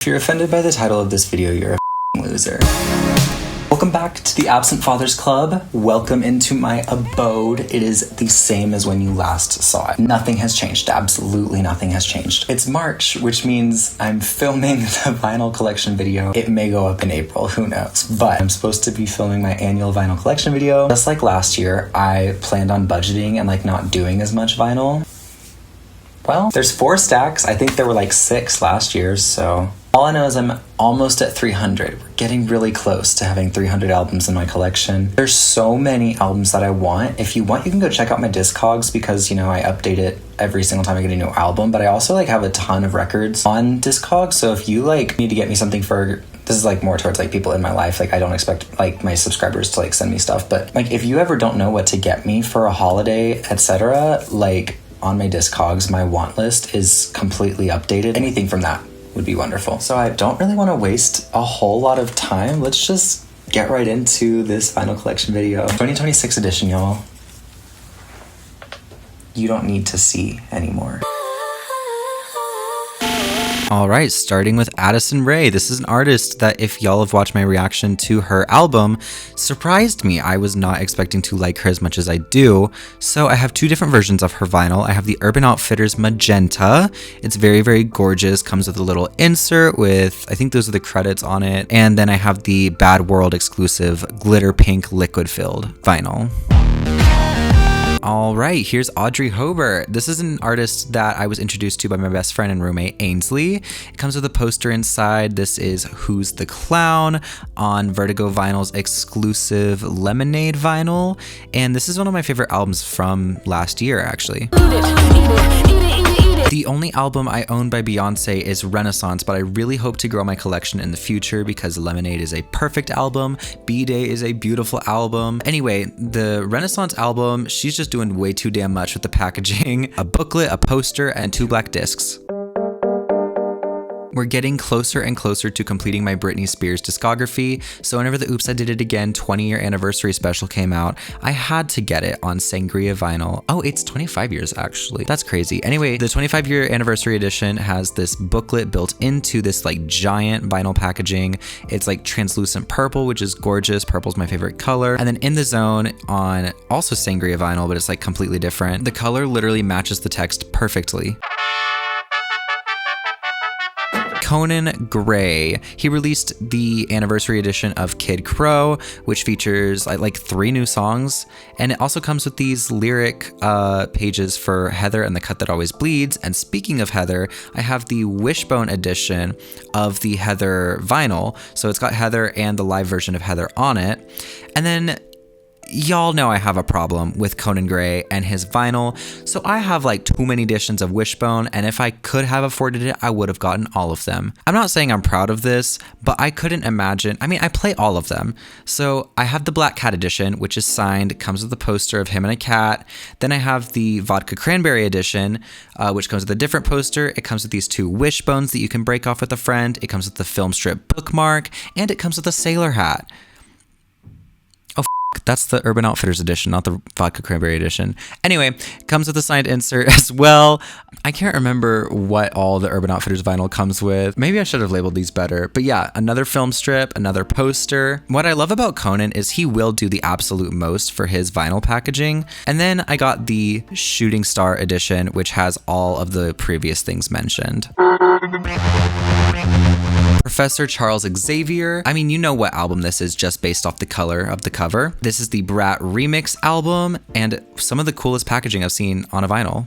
If you're offended by the title of this video, you're a loser. Welcome back to the Absent Fathers Club. Welcome into my abode. It is the same as when you last saw it. Nothing has changed. Absolutely nothing has changed. It's March, which means I'm filming the vinyl collection video. It may go up in April, who knows? But I'm supposed to be filming my annual vinyl collection video. Just like last year, I planned on budgeting and not doing as much vinyl. Well, there's 4 stacks. I think there were 6 last year, so all I know is I'm almost at 300. We're getting really close to having 300 albums in my collection. There's so many albums that I want. If you want, you can go check out my Discogs because, I update it every single time I get a new album, but I also have a ton of records on Discogs. So if you need to get me something for, this is more towards people in my life. I don't expect my subscribers to send me stuff, but if you ever don't know what to get me for a holiday, etc., on my Discogs, my want list is completely updated. Anything from that would be wonderful. So I don't really want to waste a whole lot of time. Let's just get right into this vinyl collection video. 2026 edition, y'all. You don't need to see anymore. All right, starting with Addison Rae. This is an artist that, if y'all have watched my reaction to her album, surprised me. I was not expecting to like her as much as I do. So I have 2 different versions of her vinyl. I have the Urban Outfitters Magenta. It's very, very gorgeous. Comes with a little insert with, I think those are the credits on it. And then I have the Bad World exclusive glitter pink liquid filled vinyl. All right, here's Audrey Hobert. This is an artist that I was introduced to by my best friend and roommate, Ainsley. It comes with a poster inside. This is Who's the Clown on Vertigo Vinyl's exclusive Lemonade vinyl. And this is one of my favorite albums from last year, actually. The only album I own by Beyonce is Renaissance, but I really hope to grow my collection in the future because Lemonade is a perfect album. B-Day is a beautiful album. Anyway, the Renaissance album, she's just doing way too damn much with the packaging. A booklet, a poster, and 2 black discs. We're getting closer and closer to completing my Britney Spears discography, so whenever the Oops I Did It Again 20-year anniversary special came out, I had to get it on Sangria vinyl. Oh, it's 25 years actually. That's crazy. Anyway, the 25-year anniversary edition has this booklet built into this giant vinyl packaging. It's translucent purple, which is gorgeous. Purple's my favorite color. And then In the Zone on also Sangria vinyl, but it's completely different. The color literally matches the text perfectly. Conan Gray. He released the anniversary edition of Kid Crow, which features 3 new songs, and it also comes with these lyric pages for Heather and the Cut That Always Bleeds. And speaking of Heather, I have the Wishbone edition of the Heather vinyl, so it's got Heather and the live version of Heather on it. And then y'all know I have a problem with Conan Gray and his vinyl, so I have too many editions of Wishbone, and if I could have afforded it, I would have gotten all of them. I'm not saying I'm proud of this, but I couldn't imagine. I play all of them. So I have the Black Cat edition, which is signed, comes with a poster of him and a cat. Then I have the Vodka Cranberry edition, which comes with a different poster. It comes with these 2 wishbones that you can break off with a friend. It comes with the film strip bookmark, and it comes with a sailor hat. That's the Urban Outfitters edition, not the Vodka Cranberry edition. Anyway, it comes with a signed insert as well. I can't remember what all the Urban Outfitters vinyl comes with. Maybe I should have labeled these better. But yeah, another film strip, another poster. What I love about Conan is he will do the absolute most for his vinyl packaging. And then I got the Shooting Star edition, which has all of the previous things mentioned. Professor Charles Xavier. You know what album this is just based off the color of the cover. This is the Brat Remix album and some of the coolest packaging I've seen on a vinyl.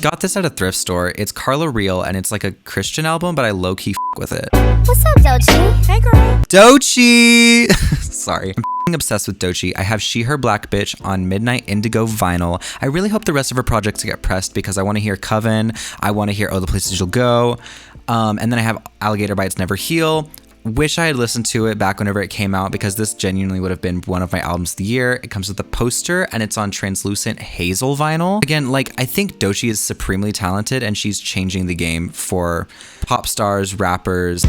Got this at a thrift store. It's Carla Real and it's a Christian album, but I low-key with it. What's up, Doechii? Hey, girl. Doechii! Sorry. I'm obsessed with Doechii. I have She Her Black Bitch on Midnight Indigo vinyl. I really hope the rest of her projects get pressed because I want to hear Coven. I want to hear Oh the Places You'll Go. And then I have Alligator Bites Never Heal. Wish I had listened to it back whenever it came out because this genuinely would have been one of my albums of the year. It comes with a poster and it's on translucent hazel vinyl. Again, I think Doechii is supremely talented and she's changing the game for pop stars, rappers.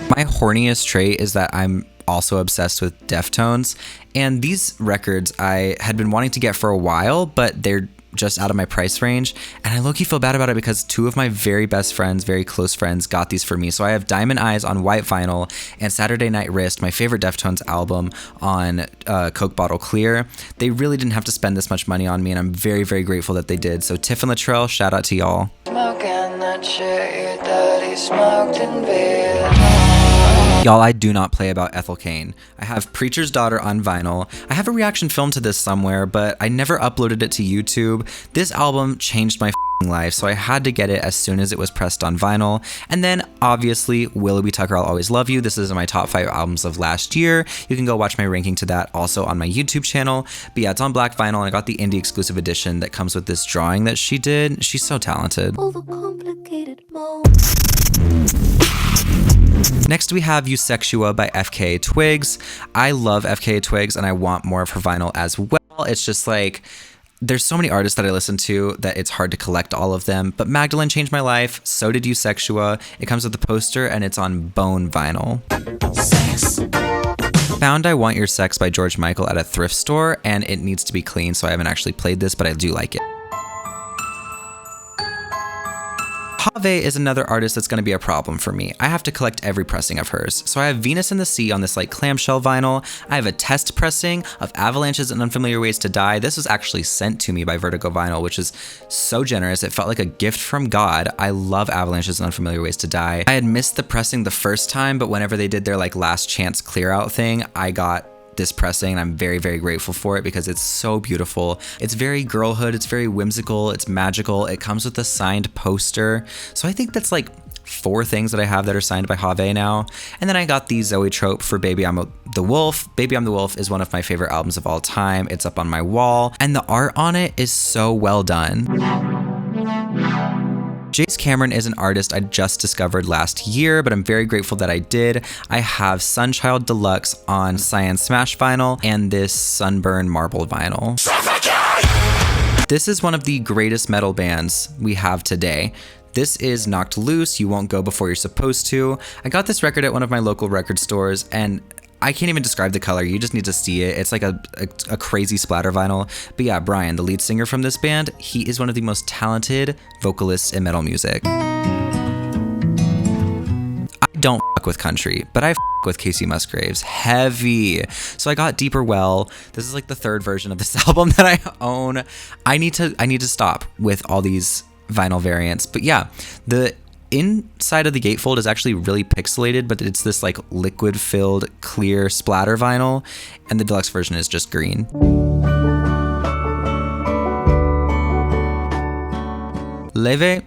My horniest trait is that I'm also obsessed with deftones, and these records I had been wanting to get for a while, but they're just out of my price range. And I low-key feel bad about it because two of my very best friends, very close friends, got these for me. So I have Diamond Eyes on white vinyl and Saturday Night Wrist, my favorite Deftones album, on Coke Bottle Clear. They really didn't have to spend this much money on me, and I'm very, very grateful that they did. So Tiff and Latrell, shout out to y'all. Y'all, I do not play about Ethel Cain. I have Preacher's Daughter on vinyl. I have a reaction film to this somewhere, but I never uploaded it to YouTube. This album changed my life, so I had to get it as soon as it was pressed on vinyl. And then obviously Willoughby Tucker, I'll Always Love You. This is my top 5 albums of last year. You can go watch my ranking to that also on my YouTube channel. But yeah, it's on black vinyl, and I got the indie exclusive edition that comes with this drawing that she did. She's so talented. Next we have Eusexua by FKA Twigs. I love FKA Twigs and I want more of her vinyl as well. It's just like, there's so many artists that I listen to that it's hard to collect all of them, but Magdalene changed my life, so did Eusexua. It comes with the poster and it's on bone vinyl. Found I Want Your Sex by George Michael at a thrift store, and it needs to be clean, so I haven't actually played this, but I do like it. Hobert is another artist that's going to be a problem for me. I have to collect every pressing of hers. So I have Venus in the Sea on this like clamshell vinyl. I have a test pressing of Avalanches and Unfamiliar Ways to Die. This was actually sent to me by Vertigo Vinyl, which is so generous. It felt like a gift from God. I love Avalanches and Unfamiliar Ways to Die. I had missed the pressing the first time, but whenever they did their like last chance clear out thing, I got this pressing, and I'm very, very grateful for it because it's so beautiful. It's very girlhood, it's very whimsical, it's magical. It comes with a signed poster. So I think that's like 4 things that I have that are signed by Hobert now. And then I got the Zoetrope for Baby I'm the Wolf. Baby I'm the Wolf is one of my favorite albums of all time. It's up on my wall, and the art on it is so well done. Jace Cameron is an artist I just discovered last year, but I'm very grateful that I did. I have Sunchild Deluxe on Cyan Smash vinyl and this Sunburn Marble vinyl. This is one of the greatest metal bands we have today. This is Knocked Loose, You Won't Go Before You're Supposed To. I got this record at one of my local record stores, and I can't even describe the color. You just need to see it. It's like a crazy splatter vinyl. But yeah, Brian, the lead singer from this band, he is one of the most talented vocalists in metal music. I don't fuck with country, but I fuck with Kacey Musgraves. Heavy. So I got Deeper Well. This is like the 3rd version of this album that I own. I need to stop with all these vinyl variants. But yeah, the inside of the gatefold is actually really pixelated, but it's this like liquid filled clear splatter vinyl, and the deluxe version is just green. Laufey.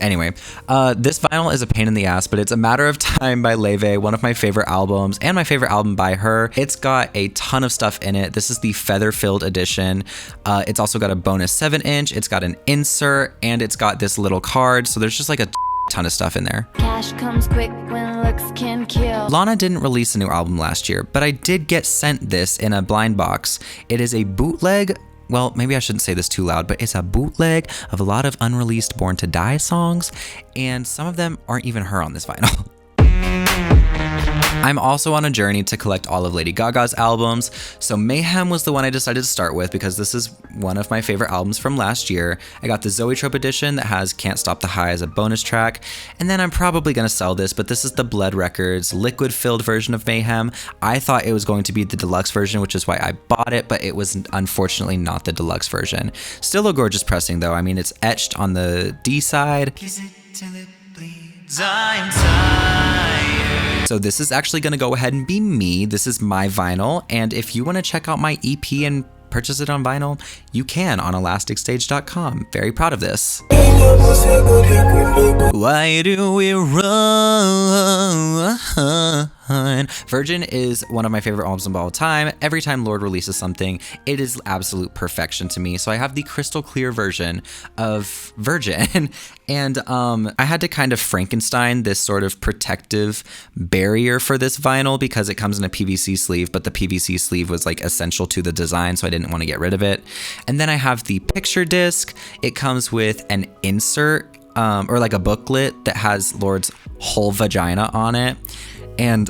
Anyway, this vinyl is a pain in the ass, but it's A Matter of Time by Laufey, one of my favorite albums and my favorite album by her. It's got a ton of stuff in it. This is the feather-filled edition. It's also got a bonus 7-inch. It's got an insert, and it's got this little card. So there's just like a ton of stuff in there. Cash comes quick when looks can kill. Lana didn't release a new album last year, but I did get sent this in a blind box. It is a bootleg. Well, maybe I shouldn't say this too loud, but it's a bootleg of a lot of unreleased Born to Die songs, and some of them aren't even her on this vinyl. I'm also on a journey to collect all of Lady Gaga's albums, so Mayhem was the one I decided to start with because this is one of my favorite albums from last year. I got the Zoetrope edition that has Can't Stop the High as a bonus track, and then I'm probably going to sell this, but this is the Blood Records liquid-filled version of Mayhem. I thought it was going to be the deluxe version, which is why I bought it, but it was unfortunately not the deluxe version. Still a gorgeous pressing though. I mean, it's etched on the D side. Kiss it till it bleeds, I'm tired. So this is actually going to go ahead and be me. This is my vinyl, and if you want to check out my EP and purchase it on vinyl, you can on elasticStage.com. Very proud of this. Why do we run? Virgin is one of my favorite albums of all time. Every time Lorde releases something, it is absolute perfection to me. So I have the crystal clear version of Virgin, and I had to kind of Frankenstein this sort of protective barrier for this vinyl because it comes in a PVC sleeve, but the PVC sleeve was like essential to the design, so I didn't want to get rid of it. And then I have the picture disc. It comes with an insert or like a booklet that has Lorde's whole vagina on it. And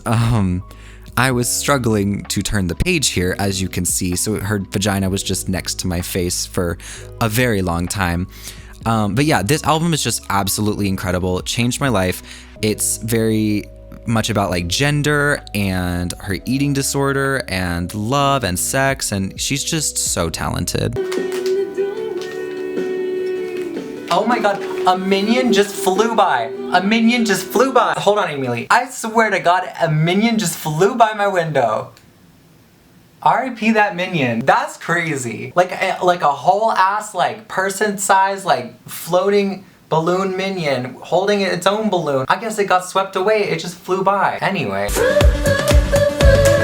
I was struggling to turn the page here, as you can see, so her vagina was just next to my face for a very long time. But yeah, this album is just absolutely incredible. It changed my life. It's very much about like gender and her eating disorder and love and sex, and she's just so talented. Oh my god, a minion just flew by. A minion just flew by. Hold on, Emily. I swear to god, a minion just flew by my window. R.I.P. that minion. That's crazy. Like a whole ass like person size like floating balloon minion holding its own balloon. I guess it got swept away. It just flew by. Anyway.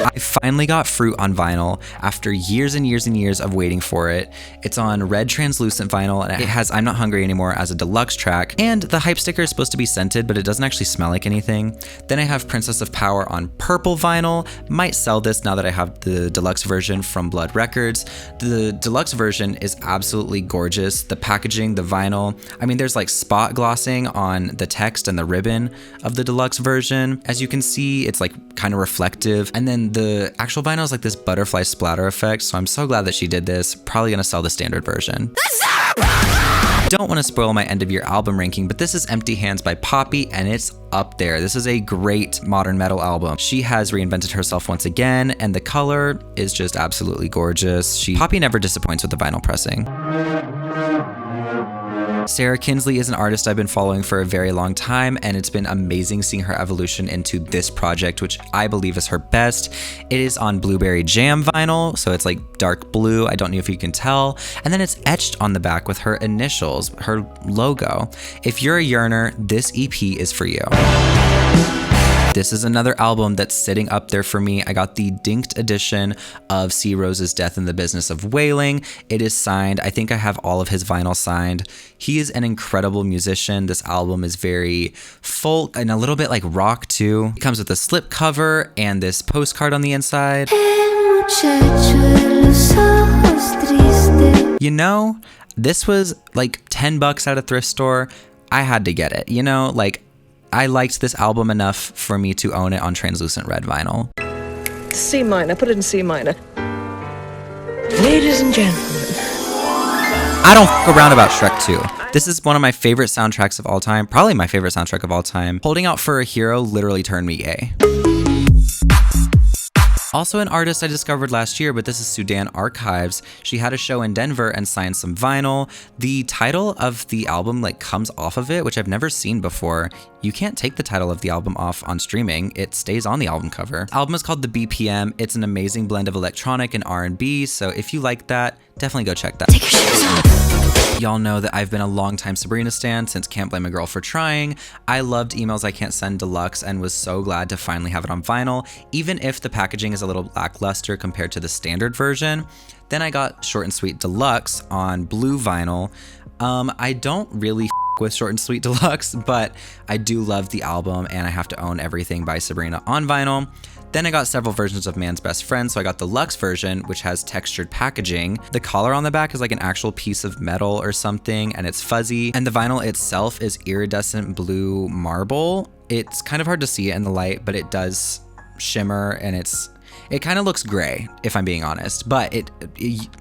I finally got Fruit on vinyl after years and years and years of waiting for it. It's on red translucent vinyl, and it has I'm Not Hungry Anymore as a deluxe track, and the hype sticker is supposed to be scented, but it doesn't actually smell like anything. Then I have Princess of Power on purple vinyl. Might sell this now that I have the deluxe version from Blood Records. The deluxe version is absolutely gorgeous. The packaging, the vinyl, I mean, there's like spot glossing on the text and the ribbon of the deluxe version. As you can see, it's like kind of reflective, and then the actual vinyl is like this butterfly splatter effect, so I'm so glad that she did this. Probably gonna sell the standard version. Don't want to spoil my end of year album ranking, but this is Empty Hands by Poppy, and it's up there. This is a great modern metal album. She has reinvented herself once again, and the color is just absolutely gorgeous. Poppy never disappoints with the vinyl pressing. Sarah Kinsley is an artist I've been following for a very long time, and it's been amazing seeing her evolution into this project, which I believe is her best. It is on Blueberry Jam vinyl, so it's like dark blue, I don't know if you can tell, and then it's etched on the back with her initials, her logo. If you're a yearner, this EP is for you. This is another album that's sitting up there for me. I got the dinked edition of C. Rose's Death in the Business of Wailing. It is signed. I think I have all of his vinyl signed. He is an incredible musician. This album is very folk and a little bit like rock too. It comes with a slip cover and this postcard on the inside. You know, this was like $10 at a thrift store. I had to get it, you know, like I liked this album enough for me to own it on translucent red vinyl. C minor, put it in C minor. Ladies and gentlemen. I don't f*** around about Shrek 2. This is one of my favorite soundtracks of all time, probably my favorite soundtrack of all time. Holding Out for a Hero literally turned me gay. Also an artist I discovered last year, but this is Sudan Archives. She had a show in Denver and signed some vinyl. The title of the album like comes off of it, which I've never seen before. You can't take the title of the album off on streaming. It stays on the album cover. The album is called The BPM. It's an amazing blend of electronic and R&B, so if you like that, definitely go check that. Take your shoes off. Y'all know that I've been a longtime Sabrina stan since Can't Blame a Girl for Trying. I loved Emails I Can't Send Deluxe and was so glad to finally have it on vinyl, even if the packaging is a little lackluster compared to the standard version. Then I got Short and Sweet Deluxe on blue vinyl. I don't really with Short and Sweet Deluxe, but I do love the album and I have to own everything by Sabrina on vinyl. Then I got several versions of Man's Best Friend, so I got the luxe version, which has textured packaging. The collar on the back is like an actual piece of metal or something, and it's fuzzy. And the vinyl itself is iridescent blue marble. It's kind of hard to see it in the light, but it does shimmer, and it kind of looks gray, if I'm being honest, but it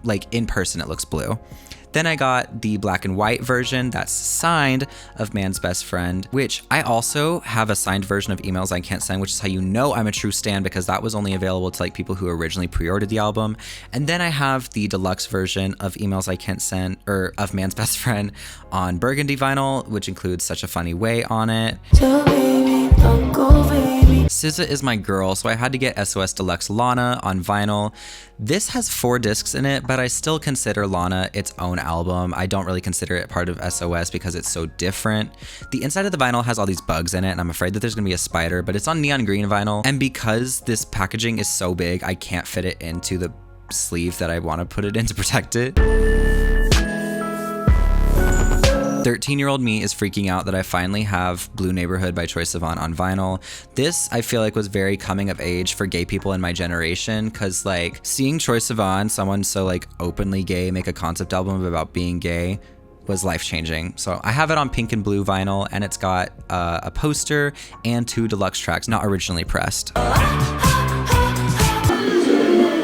like in person, it looks blue. Then I got the black and white version that's signed of Man's Best Friend, which I also have a signed version of Emails I Can't Send, which is how you know I'm a true stan, because that was only available to like people who originally pre-ordered the album. And then I have the deluxe version of Emails I Can't Send, or of Man's Best Friend on burgundy vinyl, which includes Such a Funny Way on it. So baby, don't go, baby. SZA is my girl, so I had to get SOS Deluxe Lana on vinyl. This has 4 discs in it, but I still consider Lana its own album. I don't really consider it part of SOS because it's so different. The inside of the vinyl has all these bugs in it, and I'm afraid that there's gonna be a spider, but it's on neon green vinyl. And because this packaging is so big, I can't fit it into the sleeve that I want to put it in to protect it. 13-year-old me is freaking out that I finally have Blue Neighborhood by Troye Sivan on vinyl. This, I feel like, was very coming of age for gay people in my generation, because like seeing Troye Sivan, someone so like openly gay, make a concept album about being gay was life-changing. So I have it on pink and blue vinyl, and it's got a poster and 2 deluxe tracks not originally pressed.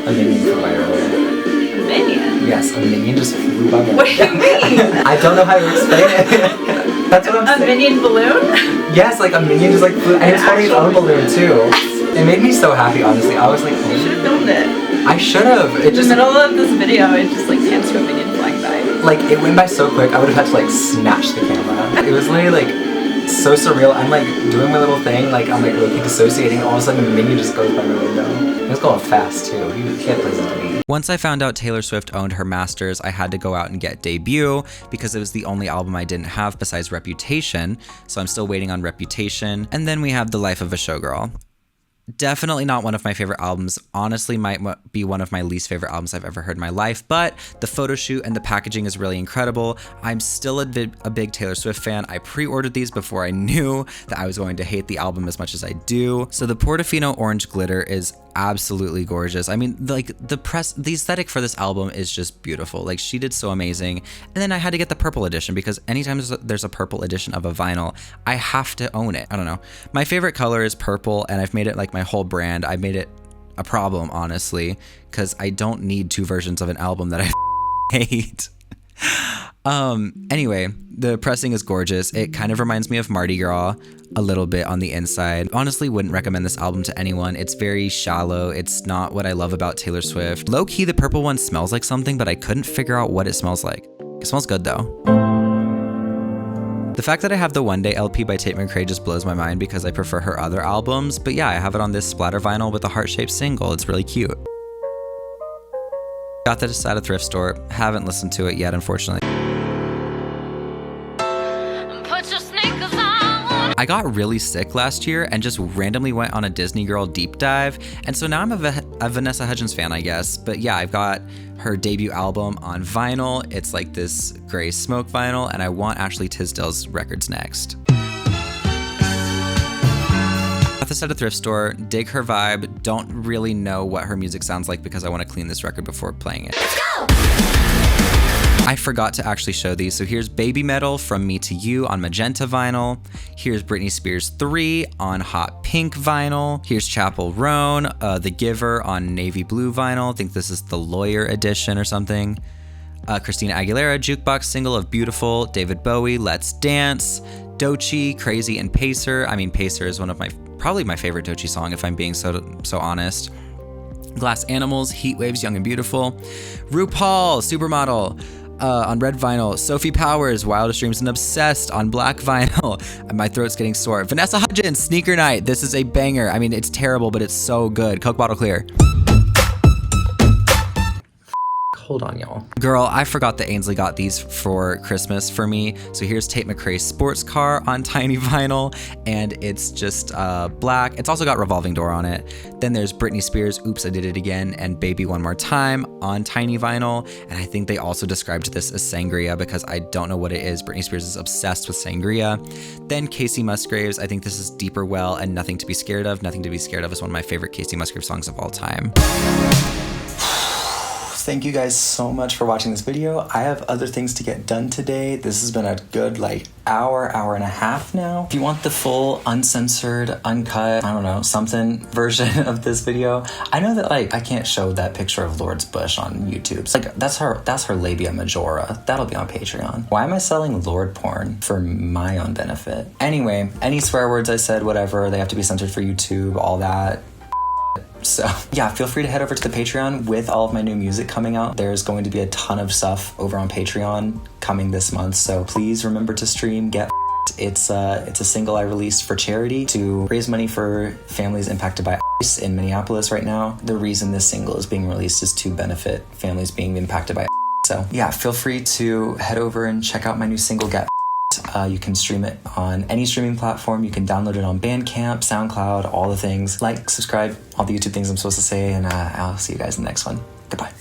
A minion flew by earlier. A minion? Yes, a minion just flew by. What do you mean? I don't know how to explain it. That's what I'm saying. A minion balloon? Yes, like a minion just like flew. And it's holding its own balloon too. It made me so happy, honestly. I was like, You should have filmed it. I should have. In the middle of this video, it just like pans to a minion flying by. Like, it went by so quick, I would have had to like snatch the camera. It was literally like so surreal. I'm like doing my little thing, like I'm like looking dissociating, all of a sudden the minion just goes by my window. It was going fast too. He had places to be. Once I found out Taylor Swift owned her masters, I had to go out and get Debut because it was the only album I didn't have besides Reputation, so I'm still waiting on Reputation. And then we have The Life of a Showgirl. Definitely not one of my favorite albums. Honestly, might be one of my least favorite albums I've ever heard in my life, but the photo shoot and the packaging is really incredible. I'm still a big Taylor Swift fan. I pre-ordered these before I knew that I was going to hate the album as much as I do. So the Portofino Orange Glitter is absolutely gorgeous. I mean, like the aesthetic for this album is just beautiful. Like, she did so amazing. And then I had to get the purple edition because anytime there's a purple edition of a vinyl, I have to own it. I don't know. My favorite color is purple, and I've made it like my whole brand. I made it a problem, honestly, because I don't need two versions of an album that I hate. Anyway, the pressing is gorgeous. It kind of reminds me of Mardi Gras a little bit on the inside. Honestly, wouldn't recommend this album to anyone. It's very shallow. It's not what I love about Taylor Swift. Low-key, the purple one smells like something, but I couldn't figure out what it smells like. It smells good though. The fact that I have the One Day LP by Tate McRae just blows my mind because I prefer her other albums, but yeah, I have it on this splatter vinyl with a heart-shaped single. It's really cute. Got this at a thrift store. Haven't listened to it yet, unfortunately. Put your sneakers on. I got really sick last year and just randomly went on a Disney Girl deep dive, and so now I'm a Vanessa Hudgens fan, I guess. But yeah, I've got her debut album on vinyl. It's like this gray smoke vinyl, and I want Ashley Tisdale's records next. Got this at a thrift store, dig her vibe, don't really know what her music sounds like because I want to clean this record before playing it. Let's go. I forgot to actually show these. So here's Babymetal From Me to You on magenta vinyl. Here's Britney Spears 3 on hot pink vinyl. Here's Chappell Roan, The Giver on navy blue vinyl. I think this is the Lawyer edition or something. Christina Aguilera, Jukebox single of Beautiful. David Bowie, Let's Dance. Doechii, Crazy and Pacer. I mean, Pacer is one of probably my favorite Doechii song if I'm being so honest. Glass Animals, Heat Waves, Young and Beautiful. RuPaul, Supermodel. On red vinyl, Sophie Powers, Wildest Dreams and Obsessed on black vinyl. My throat's getting sore. Vanessa Hudgens, Sneaker Night. This is a banger. I mean, it's terrible, but it's so good. Coke Bottle Clear. Hold on, y'all. Girl, I forgot that Ainsley got these for Christmas for me. So here's Tate McRae's Sports Car on tiny vinyl, and it's just black. It's also got Revolving Door on it. Then there's Britney Spears, Oops, I Did It Again, and Baby One More Time on tiny vinyl. And I think they also described this as sangria because I don't know what it is. Britney Spears is obsessed with sangria. Then Kacey Musgraves, I think this is Deeper Well and Nothing to Be Scared Of. Nothing to Be Scared Of is one of my favorite Kacey Musgraves songs of all time. Thank you guys so much for watching this video. I have other things to get done today. This has been a good hour and a half now. If you want the full uncensored, uncut, I don't know, something version of this video, I know that I can't show that picture of Lorde's bush on YouTube. That's her labia majora. That'll be on Patreon. Why am I selling Lorde porn for my own benefit? Anyway, any swear words I said, whatever, they have to be censored for YouTube, all that. So yeah, feel free to head over to the Patreon with all of my new music coming out. There's going to be a ton of stuff over on Patreon coming this month. So please remember to stream Get It's a single I released for charity to raise money for families impacted by ICE in Minneapolis right now. The reason this single is being released is to benefit families being impacted by ICE. So yeah, feel free to head over and check out my new single Get You can stream it on any streaming platform. You can download it on Bandcamp, SoundCloud, all the things. Like, subscribe, all the YouTube things I'm supposed to say, and I'll see you guys in the next one. Goodbye.